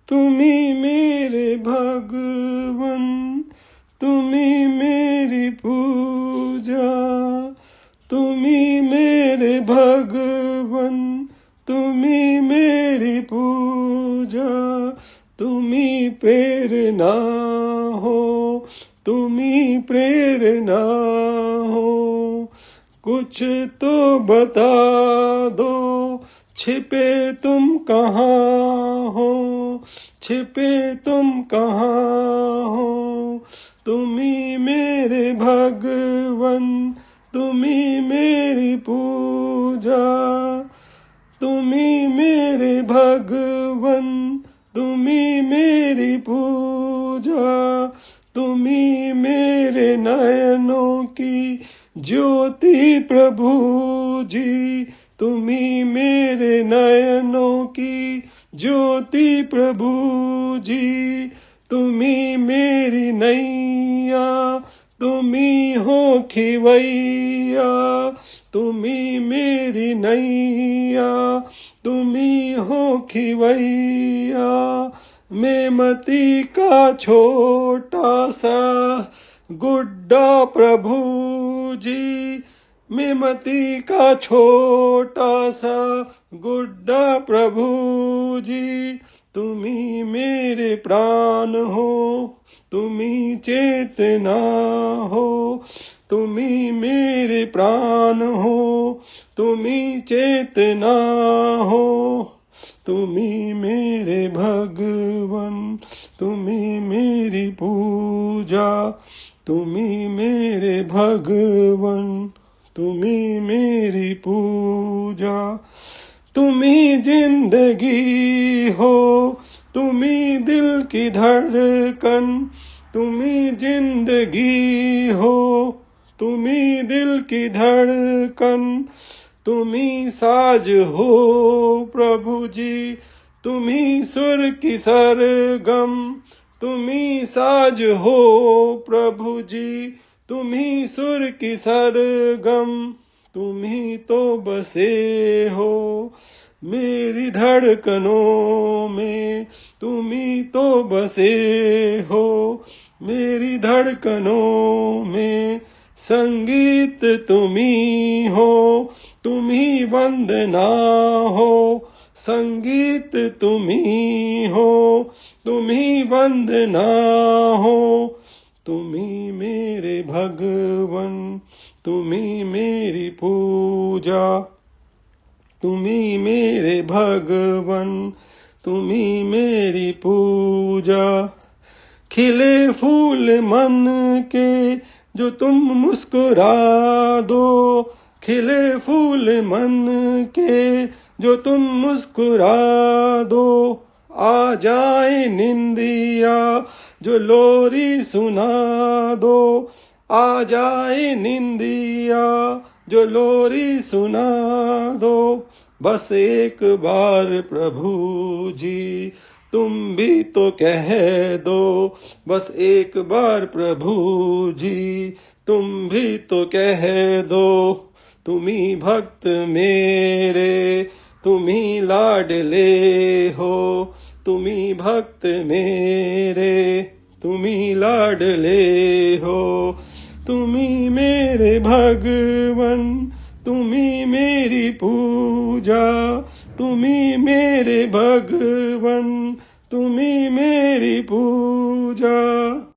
तुम्ही मेरे भगवन, तुम्ही मेरी पूजा, तुम्ही मेरे भगवन, तुम्ही मेरी पूजा, तुम्ही प्रेरणा हो, तुम्ही प्रेरणा हो। कुछ तो बता दो, छिपे तुम कहाँ हो, छिपे तुम कहाँ हो। तुम्ही मेरे भगवन, तुम्ही मेरी पूजा, तुम्ही मेरे भगवन, तुम्ही मेरी पूजा, तुम्ही मेरे नयनों की ज्योति प्रभु जी, तुम्ही मेरे नयनों की ज्योति प्रभु जी। तुम्ही मेरी नैया, तुम्ही हो खिवैया, तुम्ही मेरी नैया, तुम्ही हो खिवैया। मेमती का छोटा सा गुड्डा प्रभु जी, मेमती का छोटा सा गुड्डा प्रभु जी। तुम्ही मेरे प्राण हो, तुम्ही चेतना हो, तुम्ही मेरे प्राण हो, तुम्ही चेतना हो। तुम्ही मेरे भगवन, तुम्ही मेरी पूजा, तुम्ही मेरे भगवन, तुम्ही मेरी पूजा। तुम्ही जिंदगी हो, तुम्ही दिल की धड़कन, तुम्ही जिंदगी हो, तुम्ही दिल की धड़कन। तुम्ही साज हो प्रभु जी, तुम्ही सुर की सरगम, तुम्ही साज हो प्रभु जी, तुम्ही सुर की सरगम। तुम्ही तो बसे हो मेरी धड़कनों में, तुम्ही तो बसे हो मेरी धड़कनों में। संगीत तुम्ही हो, तुम्ही वंदना हो, संगीत तुम्ही हो, तुम्ही वंदना हो। तुम्ही मेरे भगवन, तुम्ही मेरी पूजा, तुम्ही मेरे भगवन, तुम्ही मेरी पूजा। खिले फूल मन के जो तुम मुस्कुरा दो, खिले फूल मन के जो तुम मुस्कुरा दो। आ जाए निंदिया जो लोरी सुना दो, आ जाए निंदिया जो लोरी सुना दो। बस एक बार प्रभु जी तुम भी तो कह दो, बस एक बार प्रभु जी तुम भी तो कह दो। तुम्ही भक्त मेरे, तुम्ही लाडले हो, तुम्ही भक्त मेरे, तुम्ही लाडले हो। तुम्ही मेरे भगवन, तुम्ही मेरी पूजा, तुम्ही मेरे भगवन, तुम्ही मेरी पूजा।